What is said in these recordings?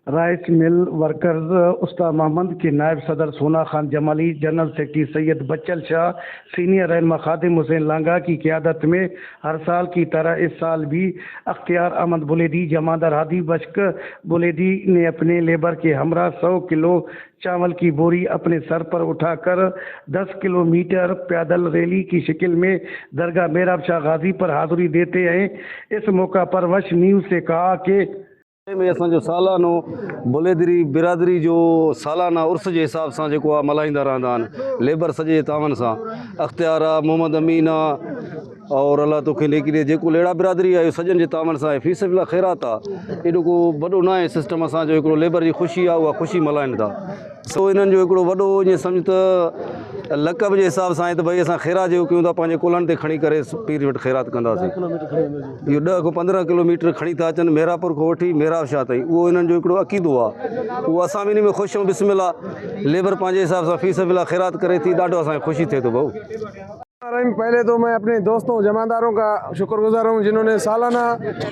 Rice mill workers उस्ताद मोहम्मद के नायब सदर सोना खान जमाली, जनरल सेक्रेटरी सैयद बच्चल शाह, सीनियर रहनुमा खादिम हुसैन लांगा की क़यादत में हर साल की तरह इस साल भी अख्तियार अहमद बुलेदी, जमादार हादी बश्क बुलेदी ने अपने लेबर के हमरा 100 किलो चावल की बोरी अपने सर पर उठाकर 10 किलोमीटर पैदल रैली की शक्ल में दरगाह मेहराब शाह गाजी पर हाज़िरी देते हैं। इस मौका पर वश न्यूज़ से कहा कि में असो सालानो बुलेदरी बिरादरी जो सालाना उर्स के हिसाब से जो मल्हाईंदा रहंदा आहिनि। लेबर सजे तावन से अख्तियार मोहम्मद अमीन और अल्लाह तोखे लेकिन जो लेड़ा बिरादरी है सजन के तावन से फी सबिलिल्लाह खैरात आहे। एडो को वडो ना है सिस्टम असा जो एकड़ो लेबर की खुशी है वह खुशी मल्हाइनि था। सो इन्हनि जो एकड़ो वडो ईअं सम्झ त लक़ब के हिसाब से तो भाई असां खैरा जो कयूं था पंहिंजे कुलनि ते खणी करे पीर वटि खैरात कंदासीं। इहो 10 खां 15 किलोमीटर खणी था अचनि मेहरापुर को वठी मेहराब शाह ताईं। उहो इन्हनि जो हिकिड़ो अक़ीदो आहे। उहो असां बि इन में ख़ुशि आहियूं। बिस्मिल्लाह लेबर पंहिंजे हिसाब सां फी सबिलिल्लाह खैरात करे थी। ॾाढो असांखे ख़ुशी थिए थो भाऊ। पहले तो मैं अपने दोस्तों जमादारों का शुक्रगुजार हूँ जिन्होंने सालाना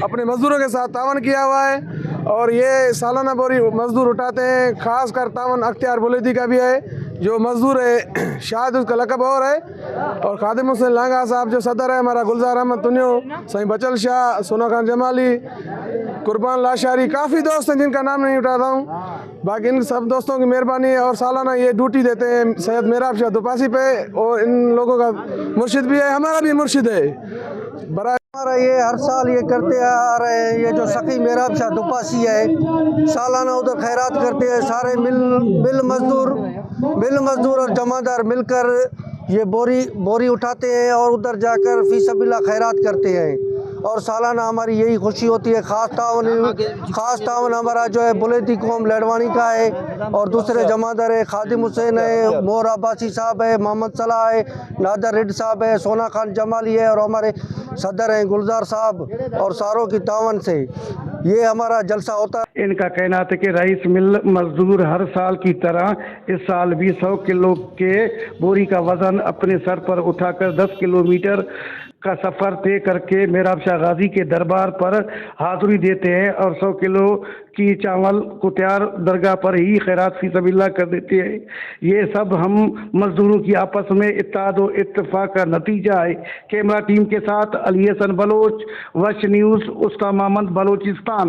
अपने मजदूरों के साथ तावन किया हुआ है और ये सालाना बोरी मजदूर उठाते हैं। ख़ास कर तावन अख्तियार बुलेदी का भी है जो मजदूर है, शायद उसका लकब और है। और खादिम हुसैन लांगा साहब जो सदर है, हमारा गुलजार अहमद तुनियो, सही बचल शाह, सोना खान जमाली, कुर्बान लाशारी, काफ़ी दोस्त हैं जिनका नाम नहीं उठाता हूँ। बाकी इन सब दोस्तों की मेहरबानी है। और सालाना ये ड्यूटी देते हैं सैयद मेहराब शाह दुपासी पे और इन लोगों का मुर्शिद भी है, हमारा भी मुर्शिद है। हमारा ये हर साल ये करते आ रहे हैं। ये जो सखी मेहराब शाह दुपासी है सालाना उधर खैरात करते हैं। सारे मिल मजदूर और जमादार मिलकर ये बोरी उठाते हैं और उधर जाकर फी सबिलिल्लाह खैरात करते हैं। और सालाना हमारी यही खुशी होती है। ख़ास तावन हमारा जो है बुलेदी कौम लड़वानी का है और दूसरे जमादार है, खादिम हुसैन है, मोर अब्बासी साहब है, मोहम्मद सलाह है, नादर रिड साहब है, सोना खान जमाली है और हमारे सदर हैं गुलजार साहब और सारों की तावन से ये हमारा जलसा होता है। इनका कहना है कि राइस मिल मजदूर हर साल की तरह इस साल भी 100 किलो के बोरी का वजन अपने सर पर उठाकर 10 किलोमीटर का सफ़र तय करके मेहराब शाह गाजी के दरबार पर हाज़िरी देते हैं और 100 किलो की चावल को तैयार दरगाह पर ही खैरात फी सबिलिल्लाह कर देते हैं। ये सब हम मजदूरों की आपस में इत्तेहाद और इत्तेफाक का नतीजा है। कैमरा टीम के साथ अली हसन बलोच, वश न्यूज़, उस्ताद मोहम्मद, बलोचिस्तान।